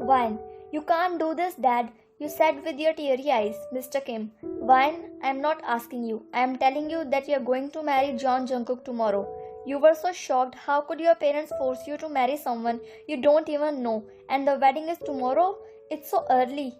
Wine. You can't do this, Dad, you said with your teary eyes. Mr. Kim. Wine, I'm not asking you. I'm telling you that you're going to marry John Jungkook tomorrow. You were so shocked. How could your parents force you to marry someone you don't even know? And the wedding is tomorrow? It's so early.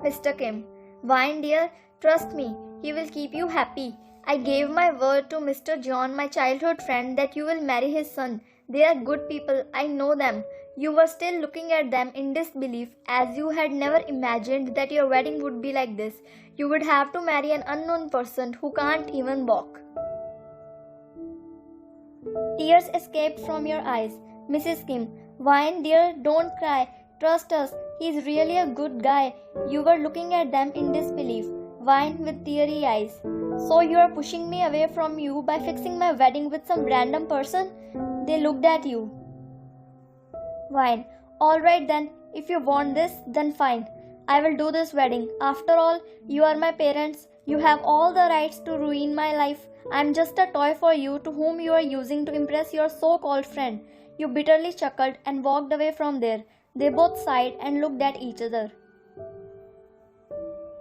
Mr. Kim. Wine, dear, trust me. He will keep you happy. I gave my word to Mr. John, my childhood friend, that you will marry his son. They are good people. I know them. You were still looking at them in disbelief, as you had never imagined that your wedding would be like this. You would have to marry an unknown person who can't even walk. Tears escaped from your eyes. Mrs. Kim. Wine, dear, don't cry. Trust us. He's really a good guy. You were looking at them in disbelief. Wine with teary eyes. So you are pushing me away from you by fixing my wedding with some random person? They looked at you. Wine. Alright then, if you want this, then fine. I will do this wedding. After all, you are my parents. You have all the rights to ruin my life. I am just a toy for you to whom you are using to impress your so-called friend. You bitterly chuckled and walked away from there. They both sighed and looked at each other.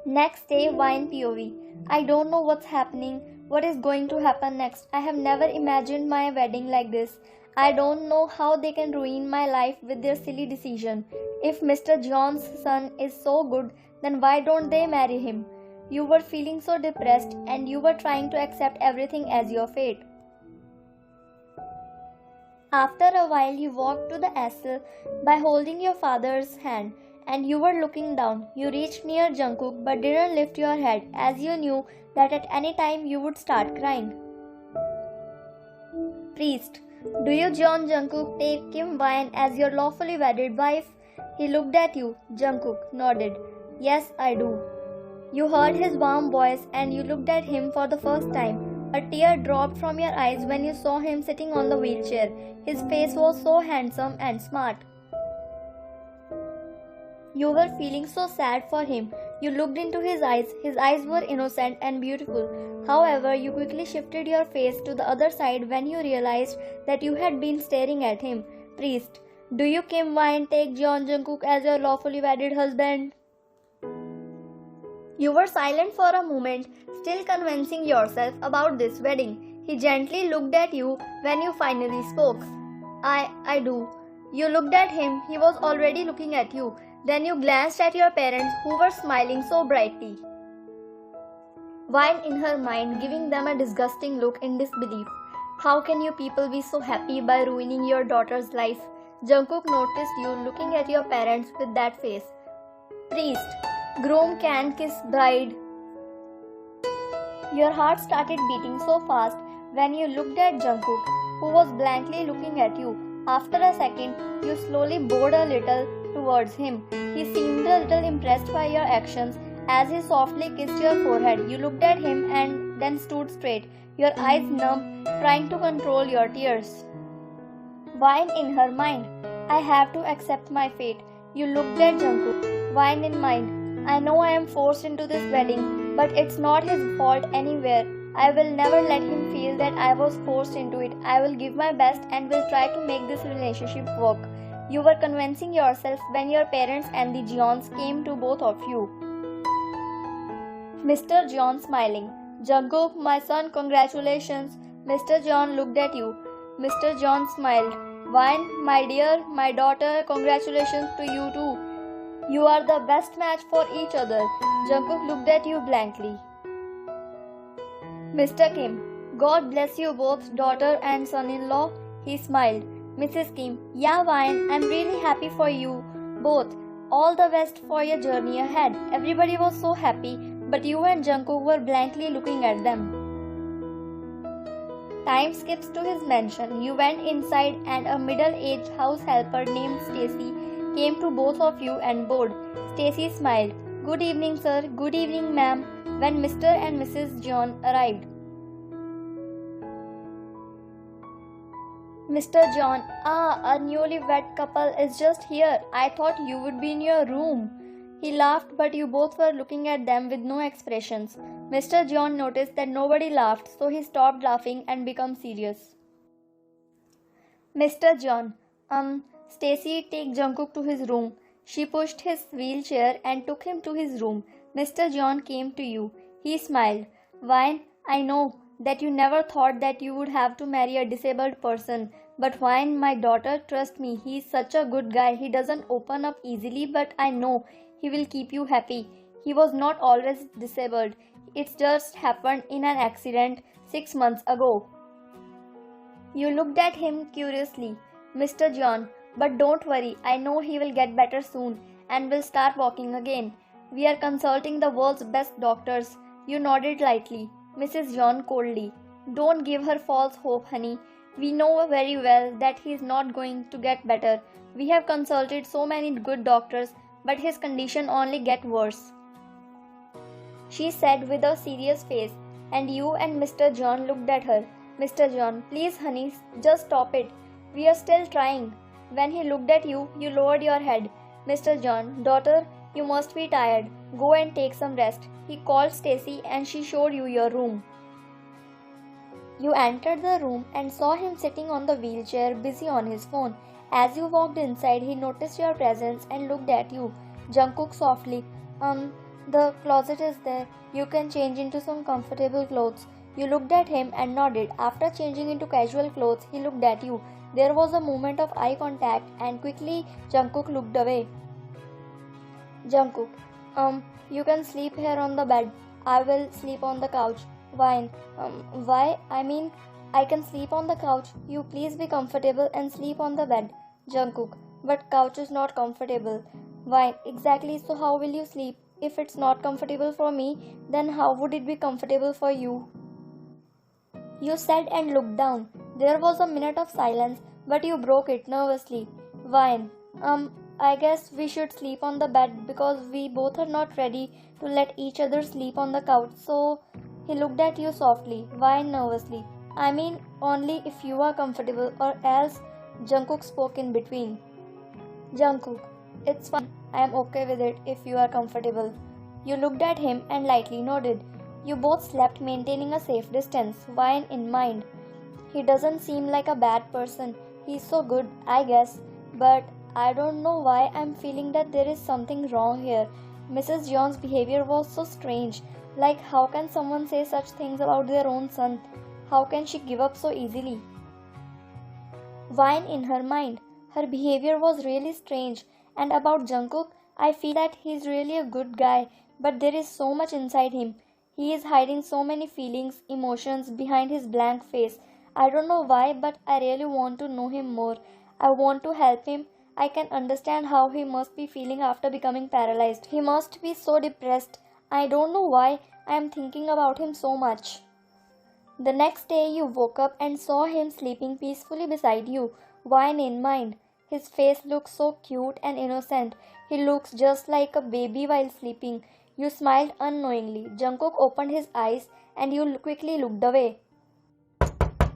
Next day, Wine POV. I don't know what's happening, what is going to happen next. I have never imagined my wedding like this. I don't know how they can ruin my life with their silly decision. If Mr. John's son is so good, then why don't they marry him? You were feeling so depressed and you were trying to accept everything as your fate. After a while, you walked to the easel by holding your father's hand, and you were looking down. You reached near Jungkook but didn't lift your head, as you knew that at any time you would start crying. Priest. Do you, John Jungkook, take Kim Wine as your lawfully wedded wife? He looked at you. Jungkook nodded. Yes, I do. You heard his warm voice and you looked at him for the first time. A tear dropped from your eyes when you saw him sitting on the wheelchair. His face was so handsome and smart. You were feeling so sad for him. You looked into his eyes. His eyes were innocent and beautiful. However, you quickly shifted your face to the other side when you realized that you had been staring at him. Priest. Do you, Kim Wine, take John Jungkook as your lawfully wedded husband? You were silent for a moment, still convincing yourself about this wedding. He gently looked at you when you finally spoke. I do. You looked at him. He was already looking at you. Then you glanced at your parents who were smiling so brightly. Wine in her mind, giving them a disgusting look in disbelief. How can you people be so happy by ruining your daughter's life? Jungkook noticed you looking at your parents with that face. Priest. Groom can kiss bride. Your heart started beating so fast when you looked at Jungkook, who was blankly looking at you. After a second, you slowly bowed a little towards him. He seemed a little impressed by your actions as he softly kissed your forehead. You looked at him and then stood straight, your eyes numb, trying to control your tears. Wine in her mind. I have to accept my fate. You looked at Jungkook. Wine in mind. I know I am forced into this wedding, but it's not his fault anywhere. I will never let him feel that I was forced into it. I will give my best and will try to make this relationship work. You were convincing yourself when your parents and the Johns came to both of you. Mr. John smiling. Jungkook, my son, congratulations. Mr. John looked at you. Mr. John smiled. Wine, my dear, my daughter, congratulations to you too. You are the best match for each other. Jungkook looked at you blankly. Mr. Kim. God bless you both, daughter and son-in-law. He smiled. Mrs. Kim. Yeah, Wine, I'm really happy for you both. All the best for your journey ahead. Everybody was so happy, but you and Jungkook were blankly looking at them. Time skips to his mansion. You went inside and a middle-aged house helper named Stacy came to both of you and bowed. Stacy smiled. Good evening, sir. Good evening, ma'am. When Mr. and Mrs. John arrived. Mr. John, a newlywed couple is just here. I thought you would be in your room. He laughed, but you both were looking at them with no expressions. Mr. John noticed that nobody laughed, so he stopped laughing and became serious. Mr. John, Stacy, take Jungkook to his room. She pushed his wheelchair and took him to his room. Mr. John came to you. He smiled. Wine, I know that you never thought that you would have to marry a disabled person. But Wine, my daughter, trust me, he is such a good guy. He doesn't open up easily, but I know he will keep you happy. He was not always disabled. It just happened in an accident 6 months ago. You looked at him curiously. Mr. John, but don't worry, I know he will get better soon and will start walking again. We are consulting the world's best doctors. You nodded lightly. Mrs. John coldly. Don't give her false hope, honey. We know very well that he is not going to get better. We have consulted so many good doctors, but his condition only gets worse. She said with a serious face, and you and Mr. John looked at her. Mr. John, please honey, just stop it. We are still trying. When he looked at you, you lowered your head. Mr. John, daughter, you must be tired. Go and take some rest. He called Stacy and she showed you your room. You entered the room and saw him sitting on the wheelchair, busy on his phone. As you walked inside, he noticed your presence and looked at you. Jungkook softly, the closet is there. You can change into some comfortable clothes. You looked at him and nodded. After changing into casual clothes, he looked at you. There was a moment of eye contact and quickly Jungkook looked away. Jungkook, you can sleep here on the bed. I will sleep on the couch. Wine, why? I can sleep on the couch. You please be comfortable and sleep on the bed. Jungkook, but couch is not comfortable. Wine, exactly, so how will you sleep? If it's not comfortable for me, then how would it be comfortable for you? You said and looked down. There was a minute of silence, but you broke it nervously. Wine, I guess we should sleep on the bed because we both are not ready to let each other sleep on the couch. So he looked at you softly. Wine nervously. Only if you are comfortable or else. Jungkook spoke in between. Jungkook, it's fine. I am okay with it if you are comfortable. You looked at him and lightly nodded. You both slept maintaining a safe distance, Wine in mind. He doesn't seem like a bad person. He's so good, I guess. But I don't know why I'm feeling that there is something wrong here. Mrs. John's behavior was so strange. Like, how can someone say such things about their own son? How can she give up so easily? Wine in her mind. Her behavior was really strange. And about Jungkook, I feel that he's really a good guy, but there is so much inside him. He is hiding so many feelings, emotions behind his blank face. I don't know why, but I really want to know him more. I want to help him. I can understand how he must be feeling after becoming paralyzed. He must be so depressed. I don't know why I am thinking about him so much. The next day you woke up and saw him sleeping peacefully beside you, Wine in mind. His face looks so cute and innocent. He looks just like a baby while sleeping. You smiled unknowingly. Jungkook opened his eyes and you quickly looked away.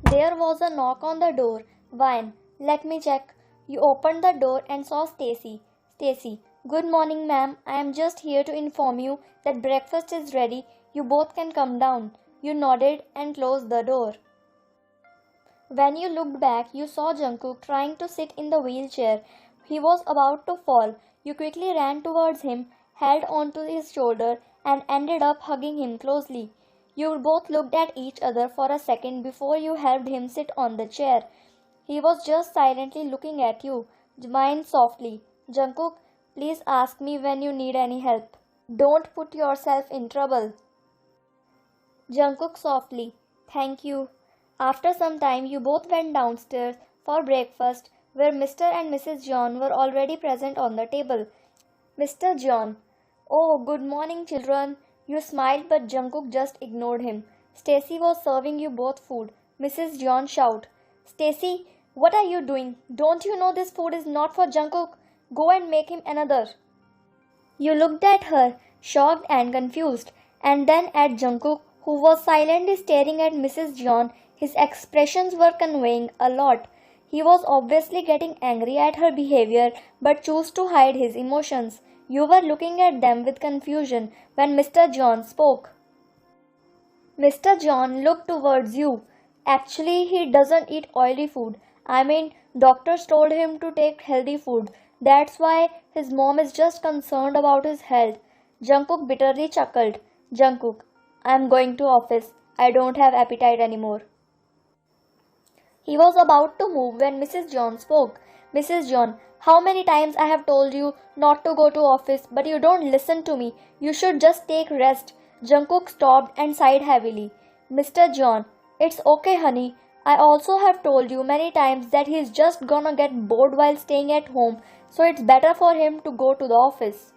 There was a knock on the door. Wine, let me check. You opened the door and saw Stacy. Stacy, good morning ma'am. I am just here to inform you that breakfast is ready. You both can come down. You nodded and closed the door. When you looked back, you saw Jungkook trying to sit in the wheelchair. He was about to fall. You quickly ran towards him, held onto his shoulder, and ended up hugging him closely. You both looked at each other for a second before you helped him sit on the chair. He was just silently looking at you. Whined softly. Jungkook, please ask me when you need any help. Don't put yourself in trouble. Jungkook softly. Thank you. After some time, you both went downstairs for breakfast, where Mr. and Mrs. John were already present on the table. Mr. John. Oh, good morning, children. You smiled, but Jungkook just ignored him. Stacy was serving you both food. Mrs. John shouted. Stacy, what are you doing? Don't you know this food is not for Jungkook? Go and make him another. You looked at her, shocked and confused, and then at Jungkook, who was silently staring at Mrs. John. His expressions were conveying a lot. He was obviously getting angry at her behavior, but chose to hide his emotions. You were looking at them with confusion when Mr. John spoke. Mr. John looked towards you. Actually, he doesn't eat oily food. Doctors told him to take healthy food. That's why his mom is just concerned about his health. Jungkook bitterly chuckled. Jungkook, I'm going to office. I don't have appetite anymore. He was about to move when Mrs. John spoke. Mrs. John, how many times I have told you not to go to office, but you don't listen to me. You should just take rest. Jungkook stopped and sighed heavily. Mr. John, it's okay, honey. I also have told you many times that he's just gonna get bored while staying at home, so it's better for him to go to the office.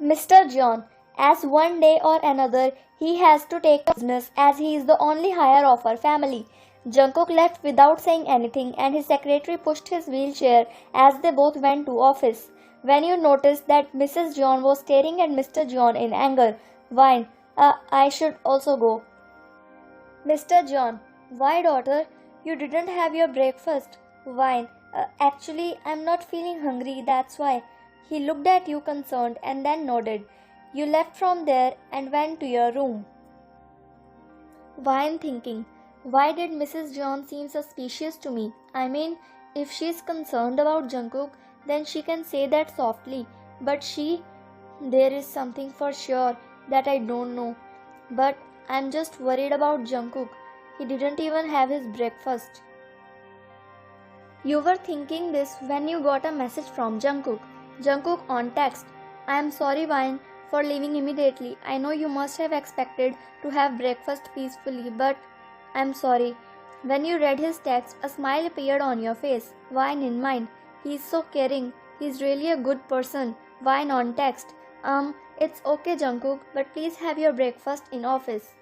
Mr. John, as one day or another he has to take up business as he is the only heir of our family. Jungkook left without saying anything and his secretary pushed his wheelchair as they both went to office. When you noticed that Mrs. John was staring at Mr. John in anger, Vine, I should also go. Mr. John, why daughter? You didn't have your breakfast. Vine, actually I'm not feeling hungry, that's why. He looked at you concerned and then nodded. You left from there and went to your room. Vine thinking, why did Mrs. John seem suspicious to me? I mean, if she's concerned about Jungkook, then she can say that softly. But there is something for sure that I don't know. But I'm just worried about Jungkook. He didn't even have his breakfast. You were thinking this when you got a message from Jungkook. Jungkook on text. I am sorry, Vine, for leaving immediately. I know you must have expected to have breakfast peacefully, but I'm sorry. When you read his text, a smile appeared on your face. Vine in mind. He's so caring. He's really a good person. Vine on text. It's okay, Jungkook, but please have your breakfast in office.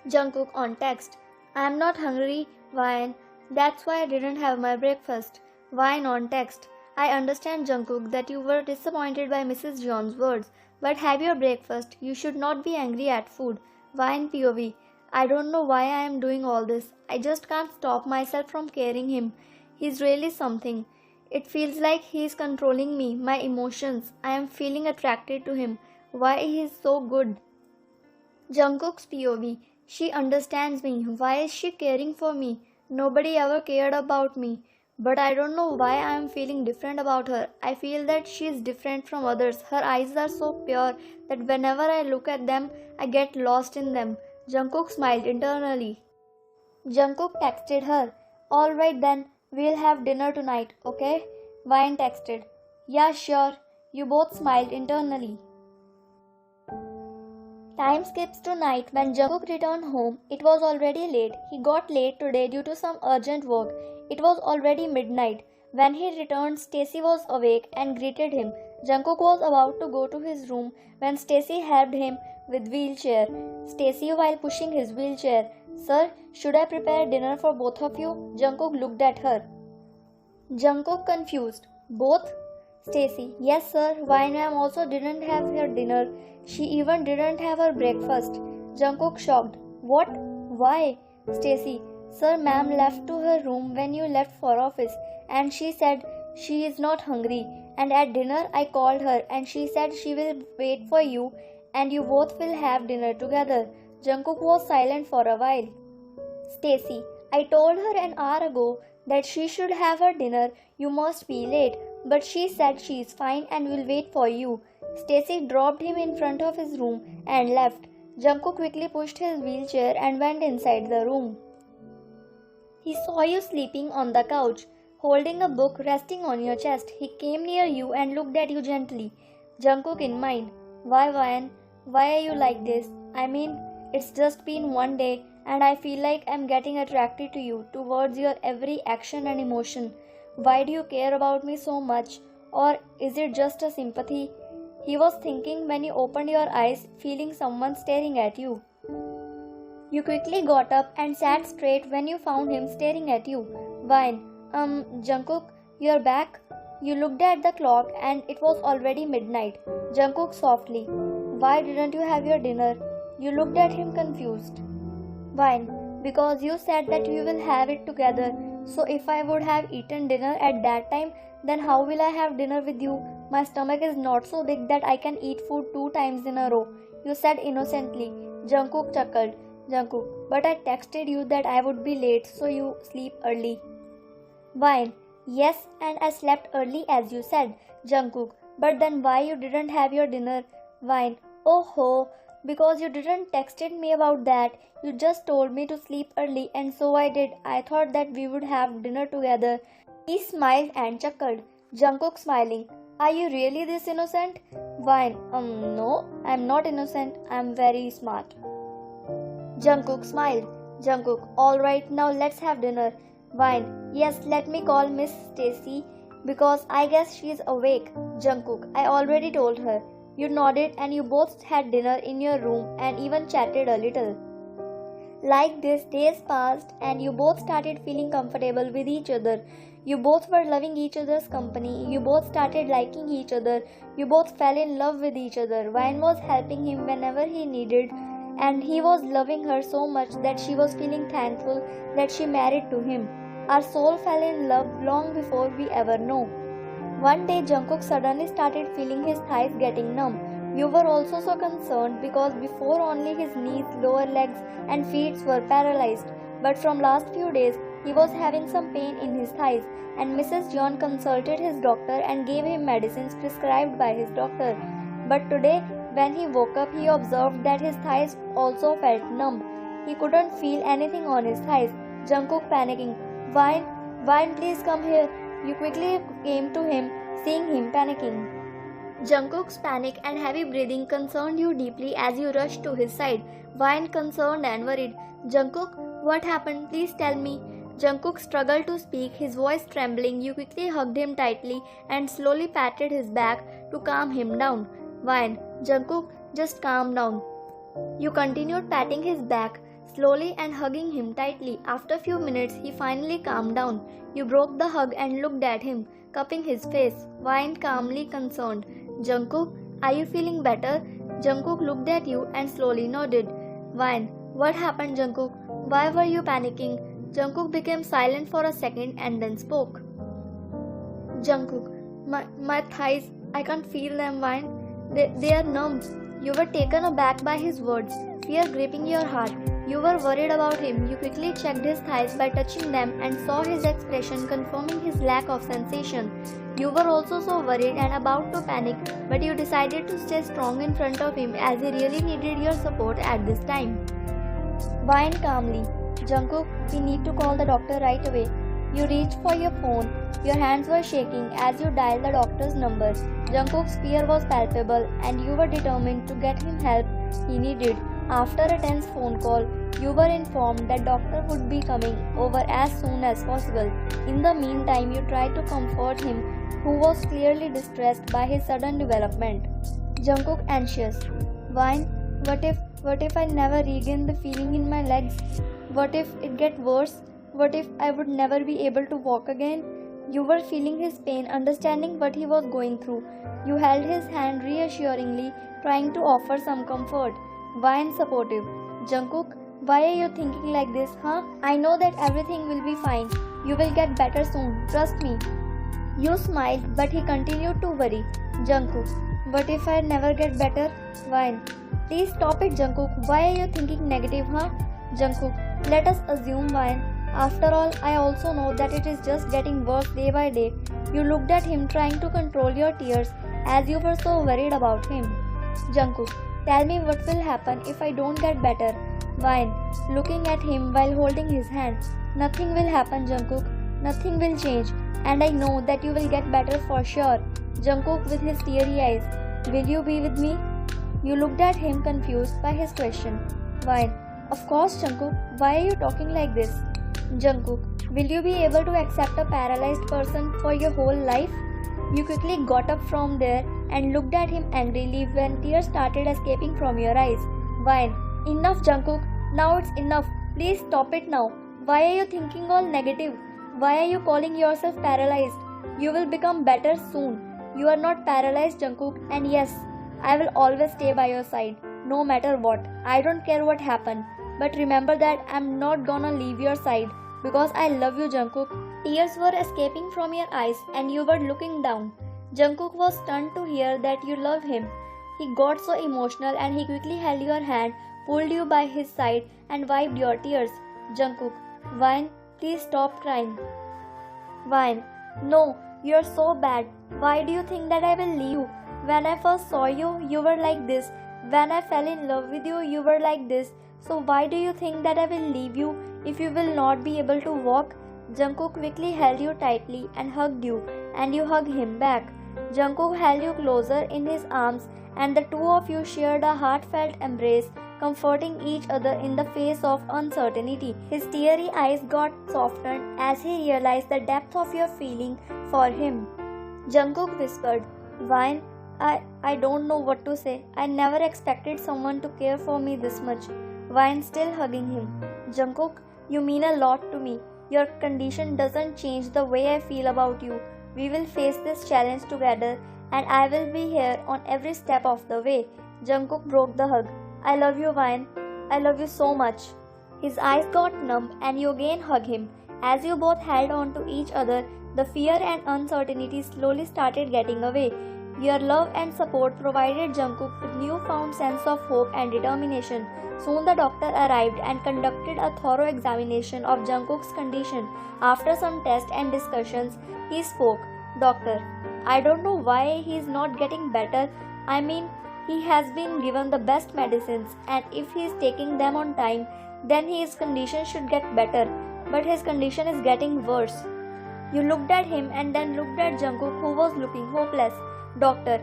Jungkook on text. I'm not hungry, Vine. That's why I didn't have my breakfast. Vine on text. I understand, Jungkook, that you were disappointed by Mrs. John's words, but have your breakfast. You should not be angry at food. Vine POV. I don't know why I am doing all this. I just can't stop myself from caring him. He's really something. It feels like he's controlling me, my emotions. I am feeling attracted to him. Why he is so good. Jungkook's POV. She understands me. Why is she caring for me? Nobody ever cared about me. But I don't know why I am feeling different about her. I feel that she is different from others. Her eyes are so pure that whenever I look at them, I get lost in them. Jungkook smiled internally. Jungkook texted her. Alright then, we'll have dinner tonight, okay? Vine texted. Yeah, sure. You both smiled internally. Time skips to night. When Jungkook returned home, it was already late. He got late today due to some urgent work. It was already midnight. When he returned, Stacy was awake and greeted him. Jungkook was about to go to his room when Stacy helped him with wheelchair. Stacy while pushing his wheelchair. Sir, should I prepare dinner for both of you? Jungkook looked at her. Jungkook confused. Both? Stacy, yes sir. Why ma'am also didn't have her dinner. She even didn't have her breakfast. Jungkook shocked. What? Why? Stacy, sir, ma'am left to her room when you left for office and she said she is not hungry. And at dinner I called her and she said she will wait for you and you both will have dinner together. Jungkook was silent for a while. Stacy, I told her an hour ago that she should have her dinner. You must be late. But she said she is fine and will wait for you. Stacy dropped him in front of his room and left. Jungkook quickly pushed his wheelchair and went inside the room. He saw you sleeping on the couch, holding a book resting on your chest. He came near you and looked at you gently. Jungkook in mind. Why, Vine? Why are you like this? I mean, it's just been one day and I feel like I'm getting attracted to you, towards your every action and emotion. Why do you care about me so much? Or is it just a sympathy? He was thinking when you opened your eyes, feeling someone staring at you. You quickly got up and sat straight when you found him staring at you. Vine, Jungkook, you're back? You looked at the clock and it was already midnight. Jungkook softly. Why didn't you have your dinner? You looked at him confused. Vine, because you said that we will have it together. So if I would have eaten dinner at that time, then how will I have dinner with you? My stomach is not so big that I can eat food 2 times in a row. You said innocently. Jungkook chuckled. Jungkook, but I texted you that I would be late, so you sleep early. Vine, Yes, and I slept early as you said, Jungkook. But then why you didn't have your dinner? Vine. Oh ho, because you didn't texted me about that. You just told me to sleep early and so I did. I thought that we would have dinner together. He smiled and chuckled. Jungkook smiling. Are you really this innocent? Vine. No, I'm not innocent. I'm very smart. Jungkook smiled. Jungkook. Alright, now let's have dinner. Vine. Yes, let me call Miss Stacy because I guess she's awake. Jungkook. I already told her. You nodded and you both had dinner in your room and even chatted a little. Like this, days passed and you both started feeling comfortable with each other. You both were loving each other's company. You both started liking each other. You both fell in love with each other. Vine was helping him whenever he needed and he was loving her so much that she was feeling thankful that she married to him. Our soul fell in love long before we ever know. One day Jungkook suddenly started feeling his thighs getting numb. You were also so concerned because before only his knees, lower legs and feet were paralyzed. But from last few days he was having some pain in his thighs and Mrs. John consulted his doctor and gave him medicines prescribed by his doctor. But today when he woke up he observed that his thighs also felt numb. He couldn't feel anything on his thighs. Jungkook panicking. Vine, please come here. You quickly came to him, seeing him panicking. Jungkook's panic and heavy breathing concerned you deeply as you rushed to his side. Vine concerned and worried. Jungkook, what happened? Please tell me. Jungkook struggled to speak, his voice trembling. You quickly hugged him tightly and slowly patted his back to calm him down. Vine, Jungkook, just calm down. You continued patting his back slowly and hugging him tightly. After a few minutes, he finally calmed down. You broke the hug and looked at him, cupping his face. Vine calmly concerned. Jungkook, are you feeling better? Jungkook looked at you and slowly nodded. Vine, what happened, Jungkook? Why were you panicking? Jungkook became silent for a second and then spoke. Jungkook, my thighs, I can't feel them, Vine. They are numb. You were taken aback by his words, fear gripping your heart. You were worried about him. You quickly checked his thighs by touching them and saw his expression confirming his lack of sensation. You were also so worried and about to panic, but you decided to stay strong in front of him as he really needed your support at this time. Vine calmly. Jungkook, we need to call the doctor right away. You reached for your phone. Your hands were shaking as you dialed the doctor's number. Jungkook's fear was palpable and you were determined to get him help he needed. After a tense phone call, you were informed that doctor would be coming over as soon as possible. In the meantime, you tried to comfort him, who was clearly distressed by his sudden development. Jungkook anxious. Vine, what if I never regain the feeling in my legs? What if it gets worse? What if I would never be able to walk again? You were feeling his pain, understanding what he was going through. You held his hand reassuringly, trying to offer some comfort. Vine supportive. Jungkook, why are you thinking like this, huh? I know that everything will be fine. You will get better soon, trust me. You smiled, but he continued to worry. Jungkook, what if I never get better? Vine, please stop it, Jungkook. Why are you thinking negative, huh? Jungkook, let us assume, Vine. After all, I also know that it is just getting worse day by day. You looked at him trying to control your tears as you were so worried about him. Jungkook, tell me what will happen if I don't get better. Vine, looking at him while holding his hand. Nothing will happen, Jungkook. Nothing will change. And I know that you will get better for sure. Jungkook with his teary eyes. Will you be with me? You looked at him confused by his question. Vine, of course, Jungkook. Why are you talking like this? Jungkook, will you be able to accept a paralyzed person for your whole life? You quickly got up from there and looked at him angrily when tears started escaping from your eyes. Vine, enough, Jungkook. Now it's enough. Please stop it now. Why are you thinking all negative? Why are you calling yourself paralyzed? You will become better soon. You are not paralyzed, Jungkook, and yes, I will always stay by your side, no matter what. I don't care what happened. But remember that I'm not gonna leave your side because I love you, Jungkook. Tears were escaping from your eyes and you were looking down. Jungkook was stunned to hear that you love him. He got so emotional and he quickly held your hand, pulled you by his side and wiped your tears. Jungkook, Vine, please stop crying. Vine, No, you're so bad. Why do you think that I will leave you? When I first saw you, you were like this. When I fell in love with you, you were like this. So why do you think that I will leave you if you will not be able to walk? Jungkook quickly held you tightly and hugged you, and you hugged him back. Jungkook held you closer in his arms, and the two of you shared a heartfelt embrace, comforting each other in the face of uncertainty. His teary eyes got softened as he realized the depth of your feeling for him. Jungkook whispered, "Vine, I don't know what to say. I never expected someone to care for me this much." Vine still hugging him. "Jungkook, you mean a lot to me. Your condition doesn't change the way I feel about you. We will face this challenge together, and I will be here on every step of the way." Jungkook broke the hug. "I love you, Vine. I love you so much." His eyes got numb and you again hugged him. As you both held on to each other, the fear and uncertainty slowly started getting away. Your love and support provided Jungkook with newfound sense of hope and determination. Soon the doctor arrived and conducted a thorough examination of Jungkook's condition. After some tests and discussions, he spoke. "Doctor, I don't know why he is not getting better. I mean, he has been given the best medicines, and if he is taking them on time, then his condition should get better. But his condition is getting worse." You looked at him and then looked at Jungkook, who was looking hopeless. "Doctor,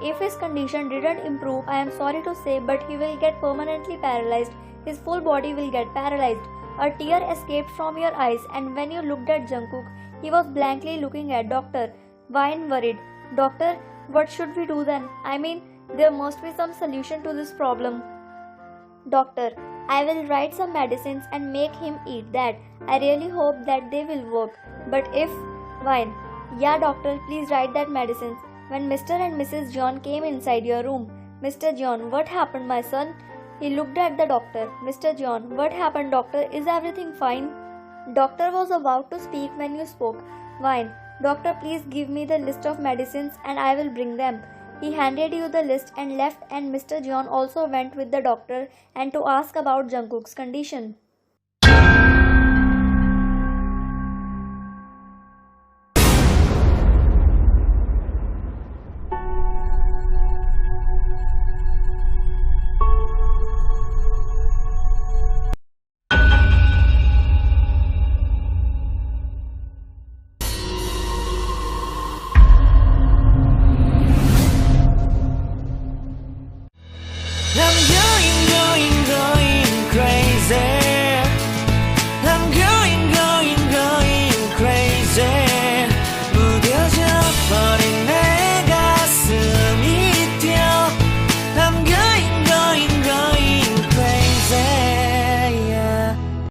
if his condition didn't improve, I am sorry to say, but he will get permanently paralyzed. His full body will get paralyzed." A tear escaped from your eyes, and when you looked at Jungkook, he was blankly looking at Doctor. Vine worried. "Doctor, what should we do then? I mean, there must be some solution to this problem." "Doctor, I will write some medicines and make him eat that. I really hope that they will work. But if..." Vine, "Yeah, doctor, please write that medicines." When Mr. and Mrs. John came inside your room, "Mr. John, what happened, my son?" He looked at the doctor. "Mr. John, what happened, doctor? Is everything fine?" Doctor was about to speak when you spoke. Vine, "Doctor, please give me the list of medicines and I will bring them." He handed you the list and left, and Mr. John also went with the doctor and to ask about Jungkook's condition.